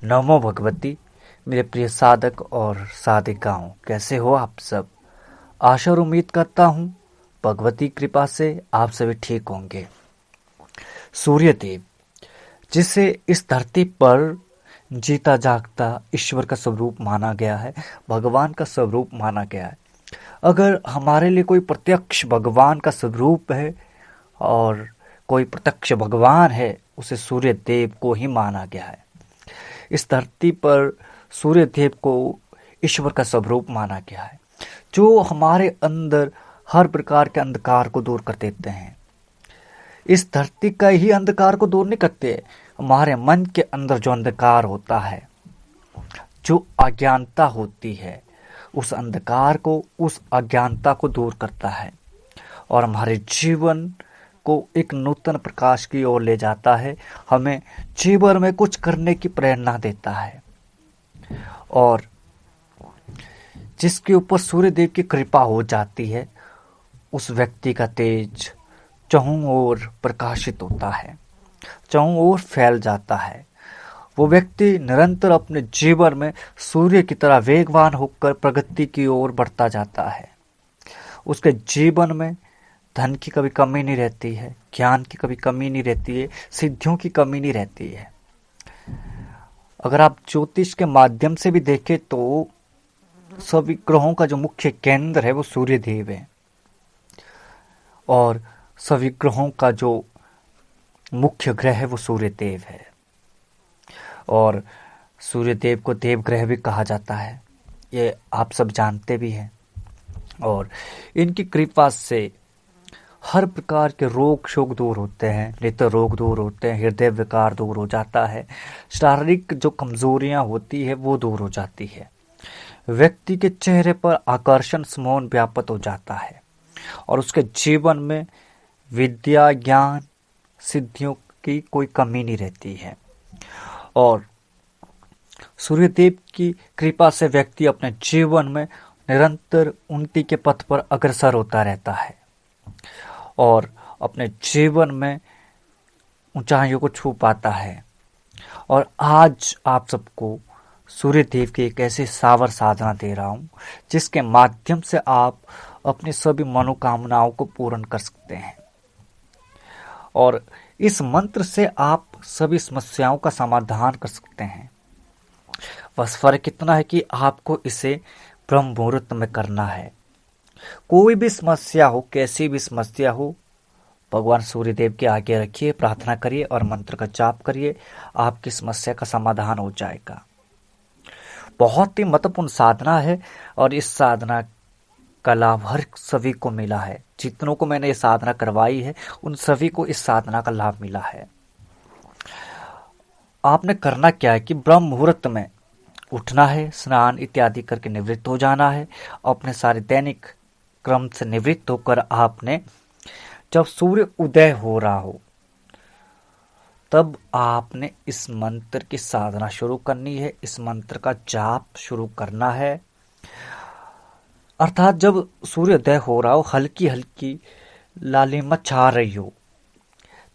नमो भगवती। मेरे प्रिय साधक और साधिकाओं, कैसे हो आप सब। आशा और उम्मीद करता हूँ भगवती कृपा से आप सभी ठीक होंगे। सूर्यदेव, जिसे इस धरती पर जीता जागता ईश्वर का स्वरूप माना गया है, भगवान का स्वरूप माना गया है। अगर हमारे लिए कोई प्रत्यक्ष भगवान का स्वरूप है और कोई प्रत्यक्ष भगवान है, उसे सूर्य देव को ही माना गया है। इस धरती पर सूर्य देव को ईश्वर का स्वरूप माना गया है, जो हमारे अंदर हर प्रकार के अंधकार को दूर कर देते हैं। इस धरती का ही अंधकार को दूर नहीं करते, हमारे मन के अंदर जो अंधकार होता है, जो अज्ञानता होती है, उस अंधकार को, उस अज्ञानता को दूर करता है और हमारे जीवन को एक नूतन प्रकाश की ओर ले जाता है। हमें जीवन में कुछ करने की प्रेरणा देता है और जिसके ऊपर सूर्य देव की कृपा हो जाती है, उस व्यक्ति का तेज चहुं ओर प्रकाशित होता है, चहुं ओर फैल जाता है। वो व्यक्ति निरंतर अपने जीवन में सूर्य की तरह वेगवान होकर प्रगति की ओर बढ़ता जाता है। उसके जीवन में धन की कभी कमी नहीं रहती है, ज्ञान की कभी कमी नहीं रहती है, सिद्धियों की कमी नहीं रहती है। अगर आप ज्योतिष के माध्यम से भी देखें तो सभी ग्रहों का जो मुख्य केंद्र है वो सूर्य देव है और सभी ग्रहों का जो मुख्य ग्रह है वो सूर्य देव है। और सूर्य देव को देव ग्रह भी कहा जाता है, ये आप सब जानते भी हैं। और इनकी कृपा से हर प्रकार के रोग शोक दूर होते हैं, नेत्र रोग दूर होते हैं, हृदय विकार दूर हो जाता है, शारीरिक जो कमजोरियां होती है वो दूर हो जाती है, व्यक्ति के चेहरे पर आकर्षण स्मोहन व्याप्त हो जाता है और उसके जीवन में विद्या ज्ञान सिद्धियों की कोई कमी नहीं रहती है। और सूर्यदेव की कृपा से व्यक्ति अपने जीवन में निरंतर उन्नति के पथ पर अग्रसर होता रहता है और अपने जीवन में ऊंचाइयों को छू पाता है। और आज आप सबको सूर्यदेव की एक ऐसी सावर साधना दे रहा हूं, जिसके माध्यम से आप अपनी सभी मनोकामनाओं को पूर्ण कर सकते हैं और इस मंत्र से आप सभी समस्याओं का समाधान कर सकते हैं। बस फर्क इतना है कि आपको इसे ब्रह्म मुहूर्त में करना है। कोई भी समस्या हो, कैसी भी समस्या हो, भगवान सूर्यदेव के आगे रखिए, प्रार्थना करिए और मंत्र का जाप करिए, आपकी समस्या का समाधान हो जाएगा। बहुत ही महत्वपूर्ण साधना है और इस साधना का लाभ हर सभी को मिला है। जितनों को मैंने ये साधना करवाई है, उन सभी को इस साधना का लाभ मिला है। आपने करना क्या है कि ब्रह्म मुहूर्त में उठना है, स्नान इत्यादि करके निवृत्त हो जाना है। अपने सारे दैनिक क्रम से निवृत्त होकर आपने जब सूर्य उदय हो रहा हो तब आपने इस मंत्र की साधना शुरू करनी है, इस मंत्र का जाप शुरू करना है। अर्थात जब सूर्योदय हो रहा हो, हल्की हल्की लालिमा छा रही हो,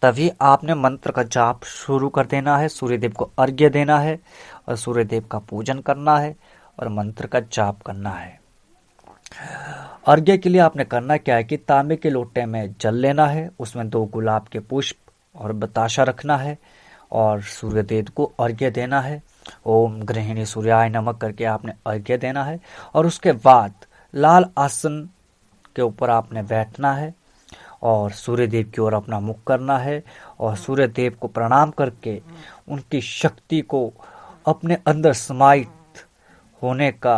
तभी आपने मंत्र का जाप शुरू कर देना है, सूर्यदेव को अर्घ्य देना है और सूर्यदेव का पूजन करना है और मंत्र का जाप करना है। अर्घ्य के लिए आपने करना क्या है कि तांबे के लोटे में जल लेना है, उसमें 2 गुलाब के पुष्प और बताशा रखना है और सूर्यदेव को अर्घ्य देना है। ओम गृहिणी सूर्याय नमः करके आपने अर्घ्य देना है और उसके बाद लाल आसन के ऊपर आपने बैठना है और सूर्यदेव की ओर अपना मुख करना है और सूर्यदेव को प्रणाम करके उनकी शक्ति को अपने अंदर समाहित होने का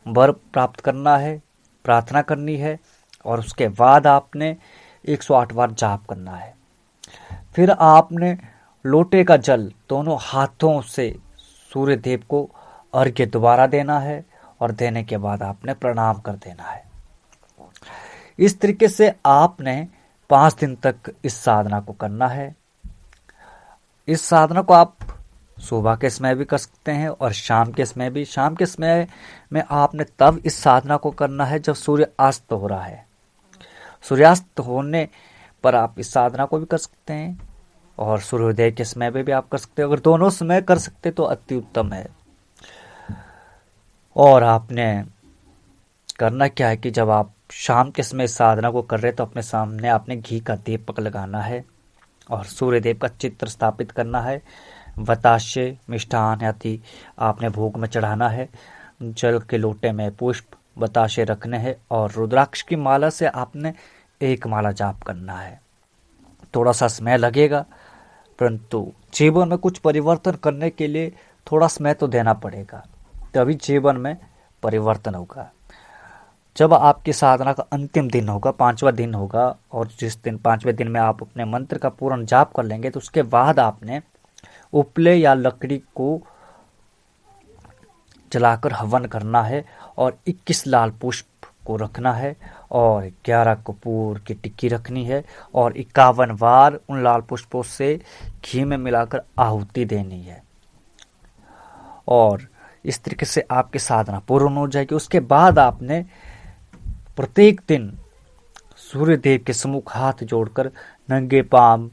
वर प्राप्त करना है, प्रार्थना करनी है और उसके बाद आपने 108 बार जाप करना है। फिर आपने लोटे का जल दोनों हाथों से सूर्यदेव को अर्घ्य दोबारा देना है और देने के बाद आपने प्रणाम कर देना है। इस तरीके से आपने 5 दिन तक इस साधना को करना है। इस साधना को आप सुबह के समय भी कर सकते हैं और शाम के समय भी। शाम के समय में आपने तब इस साधना को करना है जब सूर्य अस्त हो रहा है। सूर्यास्त होने पर आप इस साधना को भी कर सकते हैं और सूर्योदय के समय में भी आप कर सकते हो। अगर दोनों समय कर सकते तो अति उत्तम है। और आपने करना क्या है कि जब आप शाम के समय साधना को कर रहे हैं तो अपने सामने आपने घी का दीपक लगाना है और सूर्यदेव का चित्र स्थापित करना है। बताशे मिष्ठान आदि आपने भोग में चढ़ाना है। जल के लोटे में पुष्प बताशे रखने हैं और रुद्राक्ष की माला से आपने एक माला जाप करना है। थोड़ा सा समय लगेगा, परंतु जीवन में कुछ परिवर्तन करने के लिए थोड़ा समय तो देना पड़ेगा, तभी जीवन में परिवर्तन होगा। जब आपकी साधना का अंतिम दिन होगा, 5वां दिन होगा, और जिस दिन 5वें दिन में आप अपने मंत्र का पूर्ण जाप कर लेंगे तो उसके बाद आपने उपले या लकड़ी को जलाकर हवन करना है और 21 लाल पुष्प को रखना है और 11 कपूर की टिक्की रखनी है और 51 बार उन लाल पुष्पों से घी में मिलाकर आहुति देनी है। और इस तरीके से आपकी साधना पूर्ण हो जाएगी। उसके बाद आपने प्रत्येक दिन सूर्यदेव के सम्मुख हाथ जोड़कर नंगे पांव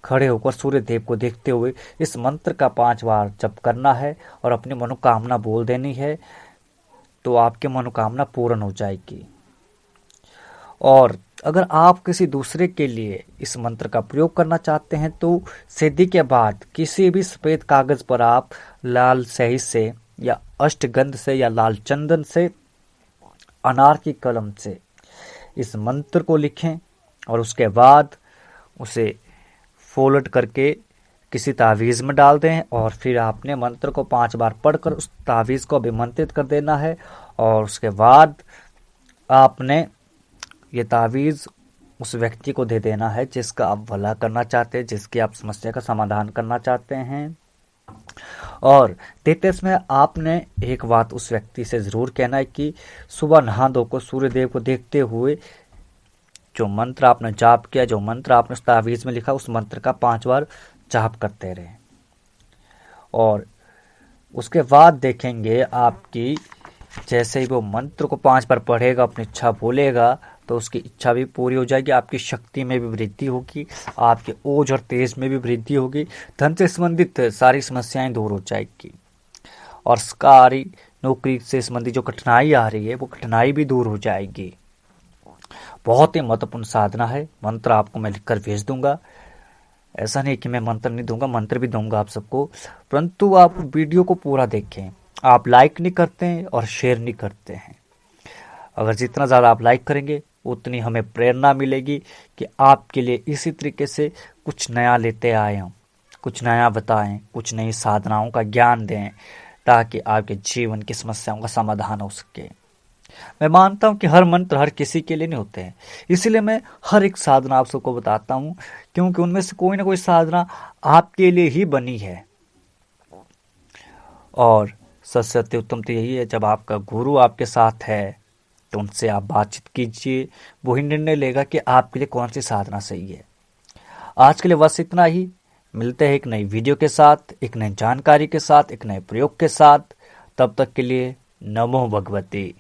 खड़े होकर सूर्यदेव को देखते हुए इस मंत्र का 5 बार जप करना है और अपनी मनोकामना बोल देनी है, तो आपकी मनोकामना पूर्ण हो जाएगी। और अगर आप किसी दूसरे के लिए इस मंत्र का प्रयोग करना चाहते हैं तो सिद्धि के बाद किसी भी सफेद कागज पर आप लाल स्याही से या अष्टगंध से या लाल चंदन से अनार की कलम से इस मंत्र को लिखें और उसके बाद उसे फोल्ड करके किसी तावीज़ में डाल दें और फिर आपने मंत्र को 5 बार पढ़कर उस तावीज़ को अभिमंत्रित कर देना है। और उसके बाद आपने ये तावीज़ उस व्यक्ति को दे देना है जिसका आप भला करना चाहते हैं, जिसकी आप समस्या का समाधान करना चाहते हैं। और देते समय आपने एक बात उस व्यक्ति से ज़रूर कहना है कि सुबह नहा धोकर सूर्यदेव को देखते हुए जो मंत्र आपने जाप किया, जो मंत्र आपने उस तावीज़ में लिखा, उस मंत्र का 5 बार जाप करते रहें। और उसके बाद देखेंगे आपकी जैसे ही वो मंत्र को 5 बार पढ़ेगा, अपनी इच्छा बोलेगा, तो उसकी इच्छा भी पूरी हो जाएगी। आपकी शक्ति में भी वृद्धि होगी, आपके ओज और तेज में भी वृद्धि होगी, धन से संबंधित सारी समस्याएं दूर हो जाएगी और सरकारी नौकरी से संबंधित जो कठिनाई आ रही है वो कठिनाई भी दूर हो जाएगी। बहुत ही महत्वपूर्ण साधना है। मंत्र आपको मैं लिखकर भेज दूंगा। ऐसा नहीं कि मैं मंत्र नहीं दूंगा, मंत्र भी दूंगा आप सबको, परंतु आप वीडियो को पूरा देखें। आप लाइक नहीं करते हैं और शेयर नहीं करते हैं। अगर जितना ज़्यादा आप लाइक करेंगे उतनी हमें प्रेरणा मिलेगी कि आपके लिए इसी तरीके से कुछ नया लेते आए हों, कुछ नया बताएं, कुछ नई साधनाओं का ज्ञान दें, ताकि आपके जीवन की समस्याओं का समाधान हो सके। मैं मानता हूं कि हर मंत्र हर किसी के लिए नहीं होते हैं, इसलिए मैं हर एक साधना आप सबको बताता हूं, क्योंकि उनमें से कोई ना कोई साधना आपके लिए ही बनी है। और सबसे उत्तम तो यही है, जब आपका गुरु आपके साथ है तो उनसे आप बातचीत कीजिए, वही निर्णय लेगा कि आपके लिए कौन सी साधना सही है। आज के लिए बस इतना ही। मिलते हैं एक नई वीडियो के साथ, एक नई जानकारी के साथ, एक नए प्रयोग के साथ। तब तक के लिए नमो भगवती।